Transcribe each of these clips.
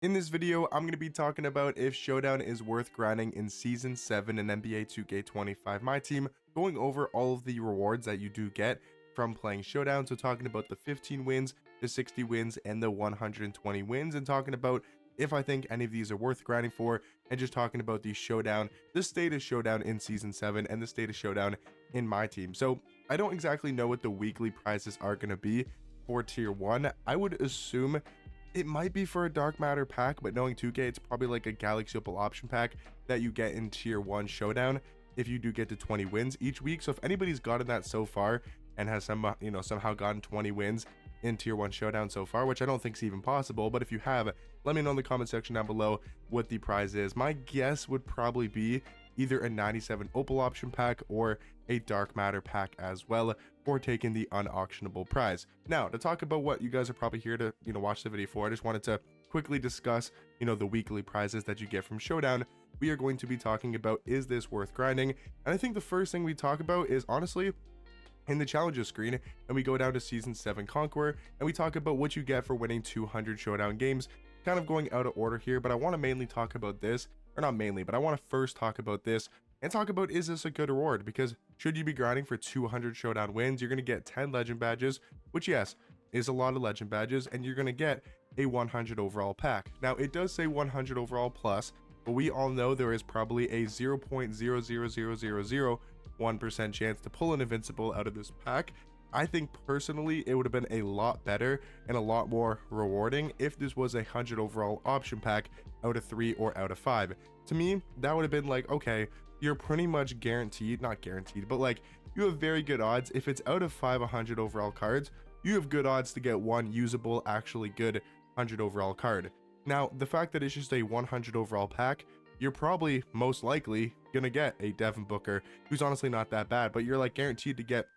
In this video, I'm going to be talking about if Showdown is worth grinding in Season 7 in NBA 2K25 Myteam, going over all of the rewards that you do get from playing Showdown, so talking about the 15 wins, the 60 wins, and the 120 wins, and talking about if I think any of these are worth grinding for, and just talking about the Showdown, the state of Showdown in Season 7, and the state of Showdown in Myteam. So I don't exactly know what the weekly prizes are going to be for Tier 1. I would assume it might be for a Dark Matter pack, but knowing 2K, it's probably like a Galaxy Opal option pack that you get in Tier 1 Showdown if you do get to 20 wins each week. So if anybody's gotten that so far and has somehow gotten 20 wins in Tier 1 Showdown so far, which I don't think is even possible, but if you have, let me know in the comment section down below what the prize is. My guess would probably be either a 97 Opal option pack or a Dark Matter pack as well for taking the unauctionable prize. Now, to talk about what you guys are probably here to, watch the video for, I just wanted to quickly discuss, the weekly prizes that you get from Showdown. We are going to be talking about, is this worth grinding? And I think the first thing we talk about is honestly in the challenges screen, and we go down to Season 7 Conqueror, and we talk about what you get for winning 200 Showdown games. Kind of going out of order here, but I want to mainly talk about this, or not mainly, but I want to first talk about this and talk about, is this a good reward? Because should you be grinding for 200 Showdown wins, you're going to get 10 legend badges, which yes, is a lot of legend badges, and you're going to get a 100 overall pack. Now, it does say 100 overall plus, but we all know there is probably a 0.000001% chance to pull an invincible out of this pack. I think personally it would have been a lot better and a lot more rewarding if this was a 100 overall option pack out of 3 or out of 5. To me, that would have been like, okay, you're pretty much guaranteed, not guaranteed, but like you have very good odds. If it's out of 5 100 overall cards, you have good odds to get one usable, actually good 100 overall card. Now, the fact that it's just a 100 overall pack, you're probably most likely gonna get a Devin Booker, who's honestly not that bad, but you're like guaranteed to get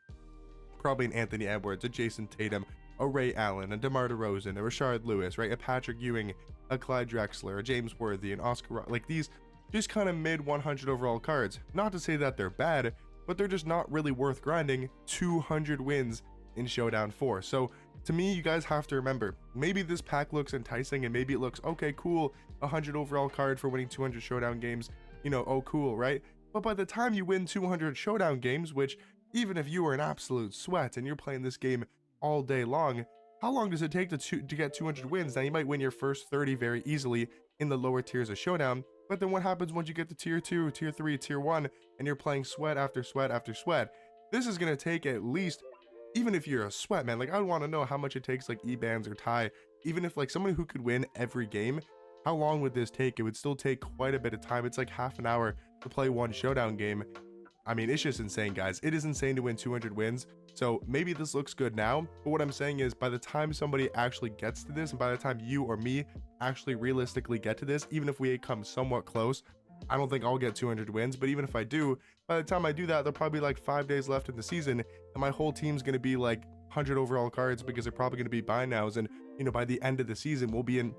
probably an Anthony Edwards, a Jason Tatum, a Ray Allen, a DeMar DeRozan, a Rashard Lewis, right? A Patrick Ewing, a Clyde Drexler, a James Worthy, an Oscar, like these just kind of mid 100 overall cards. Not to say that they're bad, but they're just not really worth grinding 200 wins in Showdown 4. So to me, you guys have to remember, maybe this pack looks enticing and maybe it looks, okay, cool, 100 overall card for winning 200 Showdown games, oh, cool, right? But by the time you win 200 Showdown games, which even if you are an absolute sweat and you're playing this game all day long, how long does it take to get 200 wins? Now, you might win your first 30 very easily in the lower tiers of Showdown, but then what happens once you get to Tier 2, Tier 3, Tier 1, and you're playing sweat after sweat after sweat? This is going to take at least, even if you're a sweat, man, like I would want to know how much it takes like E-Bands or Ty, even if like someone who could win every game, how long would this take? It would still take quite a bit of time. It's like half an hour to play one Showdown game. I mean, it's just insane, guys. It is insane to win 200 wins. So maybe this looks good now, but what I'm saying is by the time somebody actually gets to this, and by the time you or me actually realistically get to this, even if we come somewhat close, I don't think I'll get 200 wins, but even if I do, by the time I do that, there'll probably be like 5 days left in the season, and my whole team's going to be like 100 overall cards because they're probably going to be buy nows, and by the end of the season, we'll be in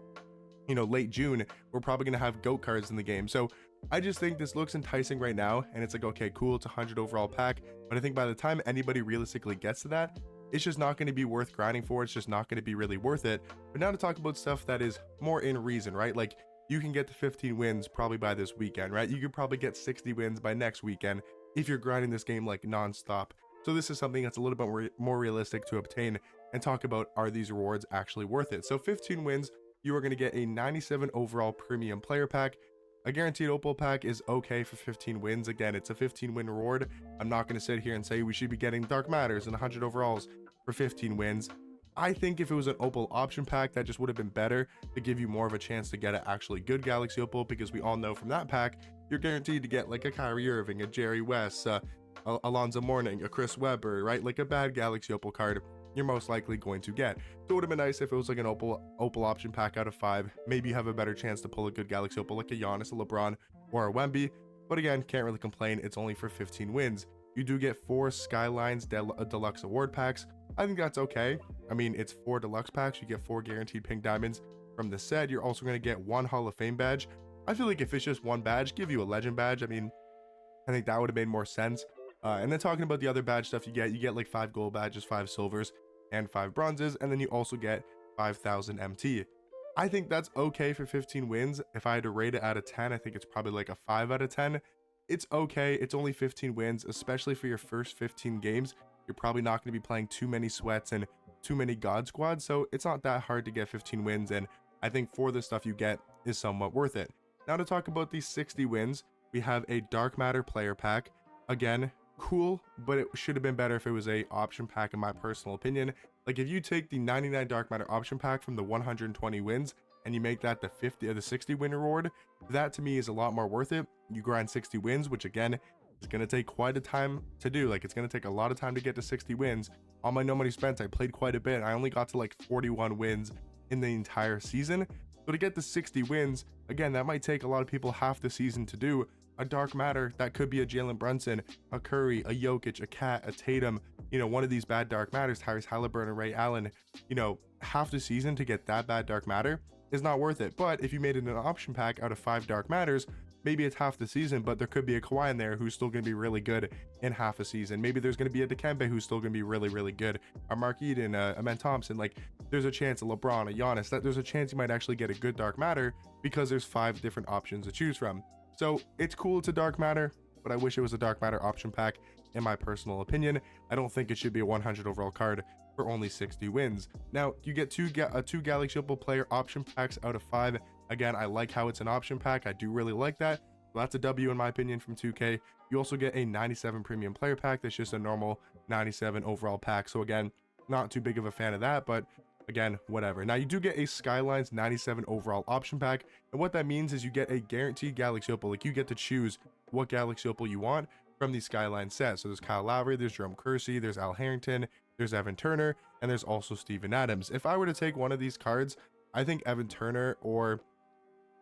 late June, we're probably going to have GOAT cards in the game. So I just think this looks enticing right now, and it's like, okay, cool, it's a 100 overall pack, but I think by the time anybody realistically gets to that, it's just not going to be worth grinding for. It's just not going to be really worth it. But now to talk about stuff that is more in reason, right? Like you can get to 15 wins probably by this weekend, right? You could probably get 60 wins by next weekend if you're grinding this game like non-stop. So this is something that's a little bit more realistic to obtain, and talk about, are these rewards actually worth it? So 15 wins, you are going to get a 97 overall premium player pack. A guaranteed opal pack is okay for 15 wins. Again, it's a 15 win reward. I'm not going to sit here and say we should be getting Dark Matters and 100 overalls for 15 wins. I think if it was an opal option pack, that just would have been better to give you more of a chance to get an actually good Galaxy Opal, because we all know from that pack, you're guaranteed to get like a Kyrie Irving, a Jerry West, Alonzo Mourning, a Chris Webber, right? Like a bad Galaxy Opal card you're most likely going to get. So it would have been nice if it was like an opal option pack out of 5. Maybe you have a better chance to pull a good Galaxy Opal like a Giannis, a LeBron, or a Wemby. But again, can't really complain. It's only for 15 wins. You do get 4 Skylines Deluxe Award packs. I think that's okay. I mean, it's 4 deluxe packs. You get 4 guaranteed pink diamonds from the set. You're also going to get 1 Hall of Fame badge. I feel like if it's just 1 badge, give you a legend badge. I mean, I think that would have made more sense. And then talking about the other badge stuff you get like 5 gold badges, 5 silvers, and 5 bronzes, and then you also get 5,000 MT. I think that's okay for 15 wins. If I had to rate it out of 10, I think it's probably like a 5 out of 10. It's okay. It's only 15 wins, especially for your first 15 games. You're probably not going to be playing too many sweats and too many god squads, so it's not that hard to get 15 wins, and I think for the stuff you get is somewhat worth it. Now to talk about these 60 wins, we have a Dark Matter player pack. Again, cool, but it should have been better if it was a option pack in my personal opinion. Like if you take the 99 Dark Matter option pack from the 120 wins and you make that the 50 or the 60 win reward, that to me is a lot more worth it. You grind 60 wins, which again is going to take quite a time to do. Like it's going to take a lot of time to get to 60 wins. On my no money spent, I played quite a bit. I only got to like 41 wins in the entire season. So to get the 60 wins, again, that might take a lot of people half the season to do. A Dark Matter, that could be a Jalen Brunson, a Curry, a Jokic, a Cat, a Tatum, you know, one of these bad Dark Matters, Tyrese Halliburton, Ray Allen, you know, half the season to get that bad Dark Matter is not worth it. But if you made it an option pack out of 5 Dark Matters, maybe it's half the season, but there could be a Kawhi in there who's still going to be really good in half a season. Maybe there's going to be a Dikembe who's still going to be really, really good. A Mark Eden, a Amen Thompson, like there's a chance, a LeBron, a Giannis, that there's a chance you might actually get a good Dark Matter because there's 5 different options to choose from. So it's cool, it's a Dark Matter, but I wish it was a Dark Matter option pack in my personal opinion. I don't think it should be a 100 overall card for only 60 wins. Now, you get two Galaxy Opal player option packs out of 5. Again, I like how it's an option pack. I do really like that. So that's a W in my opinion from 2K. You also get a 97 premium player pack. That's just a normal 97 overall pack. So again, not too big of a fan of that, but again, whatever. Now you do get a Skylines 97 overall option pack, and what that means is you get a guaranteed Galaxy Opal. Like you get to choose what Galaxy Opal you want from the Skyline set. So there's Kyle Lowry, there's Jerome Kersey, there's Al Harrington, there's Evan Turner, and there's also Steven Adams. If I were to take one of these cards, I think Evan Turner or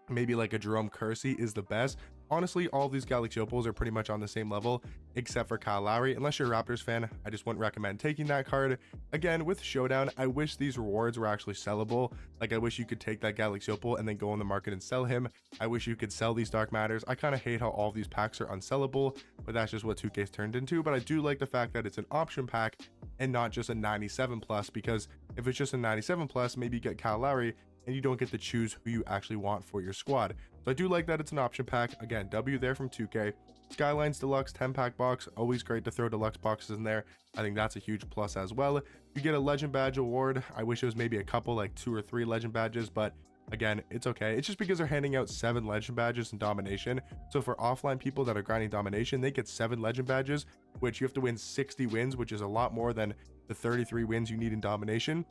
maybe like a Jerome Kersey is the best. Honestly, all of these Galaxy Opals are pretty much on the same level, except for Kyle Lowry. Unless you're a Raptors fan, I just wouldn't recommend taking that card. Again, with Showdown, I wish these rewards were actually sellable. Like, I wish you could take that Galaxy Opal and then go on the market and sell him. I wish you could sell these Dark Matters. I kind of hate how all of these packs are unsellable, but that's just what 2K's turned into. But I do like the fact that it's an option pack and not just a 97 plus, because if it's just a 97 plus, maybe you get Kyle Lowry and you don't get to choose who you actually want for your squad. So I do like that it's an option pack. Again, W there from 2K. Skylines Deluxe 10-pack box, always great to throw deluxe boxes in there. I think that's a huge plus as well. You get a legend badge award. I wish it was maybe a couple, like 2 or 3 legend badges, but again, it's okay. It's just because they're handing out 7 legend badges in domination. So for offline people that are grinding domination, they get 7 legend badges, which you have to win 60 wins, which is a lot more than the 33 wins you need in domination.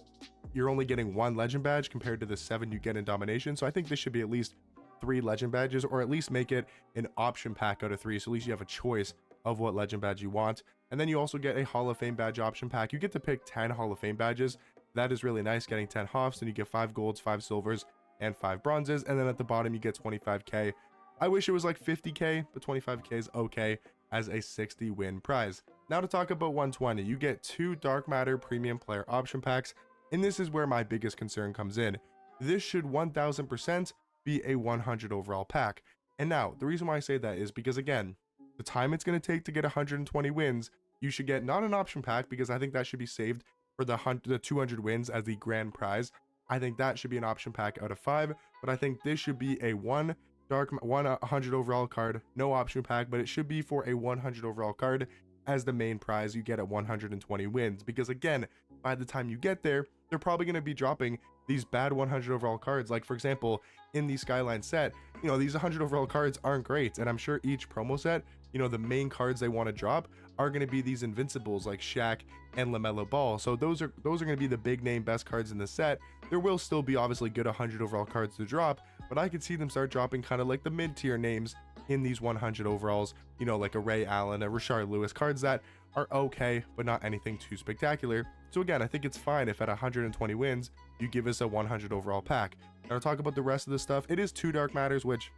You're only getting 1 legend badge compared to the 7 you get in domination. So I think this should be at least 3 legend badges, or at least make it an option pack out of 3, so at least you have a choice of what legend badge you want. And then you also get a Hall of Fame badge option pack. You get to pick 10 Hall of Fame badges. That is really nice, getting 10 Hoffs, and you get 5 golds, 5 silvers, and 5 bronzes. And then at the bottom you get 25k. I wish it was like 50k, but 25k is okay as a 60 win prize. Now to talk about 120, you get 2 Dark Matter premium player option packs, and this is where my biggest concern comes in. This should 1000% be a 100 overall pack. And now the reason why I say that is because, again, the time it's going to take to get 120 wins, you should get not an option pack, because I think that should be saved for the 200 wins as the grand prize. I think that should be an option pack out of 5, but I think this should be a 100 overall card, no option pack, but it should be for a 100 overall card as the main prize you get at 120 wins. Because again, by the time you get there, they're probably going to be dropping these bad 100 overall cards. Like for example, in the Skyline set, you know, these 100 overall cards aren't great, and I'm sure each promo set, you know, the main cards they want to drop are going to be these invincibles like Shaq and LaMelo Ball. So those are going to be the big name best cards in the set. There will still be obviously good 100 overall cards to drop, but I could see them start dropping kind of like the mid-tier names in these 100 overalls, you know, like a Ray Allen, a Rashard Lewis, cards that are okay, but not anything too spectacular. So again, I think it's fine if at 120 wins, you give us a 100 overall pack. Now to talk about the rest of the stuff, it is 2 Dark Matters, which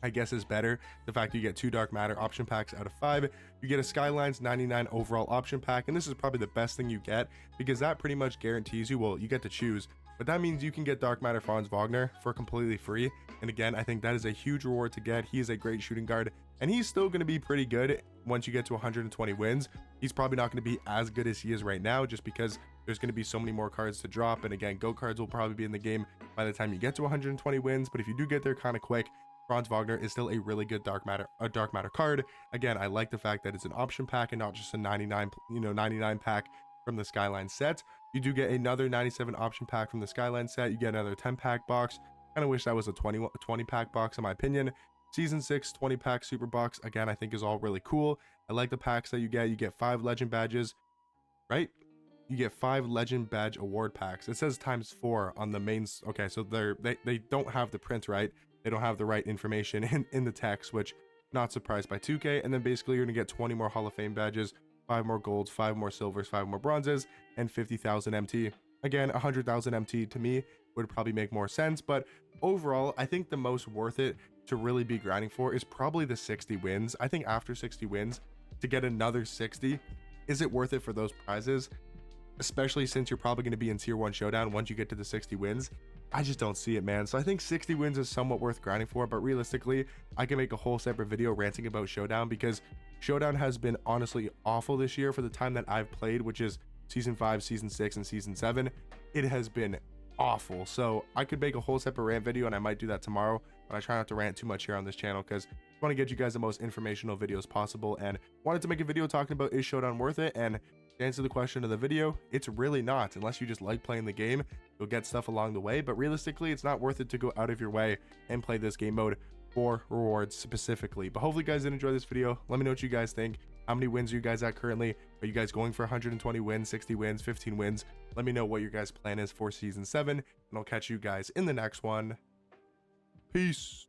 I guess is better. The fact you get 2 Dark Matter option packs out of 5. You get a Skylines 99 overall option pack, and this is probably the best thing you get, because that pretty much guarantees you, well, you get to choose, but that means you can get Dark Matter Franz Wagner for completely free. And again, I think that is a huge reward to get. He is a great shooting guard, and he's still going to be pretty good once you get to 120 wins. He's probably not going to be as good as he is right now, just because there's going to be so many more cards to drop. And again, GOAT cards will probably be in the game by the time you get to 120 wins. But if you do get there kind of quick, Franz Wagner is still a really good dark matter card. Again, I like the fact that it's an option pack and not just a 99 pack from the Skyline set. You do get another 97 option pack from the Skyline set. You get another 10 pack box. Kind of wish that was a 20 pack box in my opinion. Season 6 20 pack super box, again, I think is all really cool. I like the packs that you get. You get 5 legend badges, right? You get 5 legend badge award packs. It says ×4 on the mains. Okay, so they don't have the print right. They don't have the right information in the text, which not surprised by 2K. And then basically you're gonna get 20 more Hall of Fame badges, 5 more golds, 5 more silvers, 5 more bronzes, and 50,000 MT. Again, 100,000 MT to me would probably make more sense, but overall, I think the most worth it to really be grinding for is probably the 60 wins. I think after 60 wins, to get another 60, is it worth it for those prizes? Especially since you're probably going to be in tier 1 showdown once you get to the 60 wins. I just don't see it, man. So I think 60 wins is somewhat worth grinding for, but realistically, I can make a whole separate video ranting about Showdown, because Showdown has been honestly awful this year for the time that I've played, which is season 5, season 6, and season 7. It has been awful. So I could make a whole separate rant video, and I might do that tomorrow, but I try not to rant too much here on this channel because I want to get you guys the most informational videos possible, and wanted to make a video talking about, is Showdown worth it? And to answer the question of the video, it's really not. Unless you just like playing the game, you'll get stuff along the way, but realistically, it's not worth it to go out of your way and play this game mode for rewards specifically. But hopefully you guys did enjoy this video. Let me know what you guys think. How many wins are you guys at currently? Are you guys going for 120 wins, 60 wins, 15 wins? Let me know what your guys' plan is for season 7, and I'll catch you guys in the next one. Peace.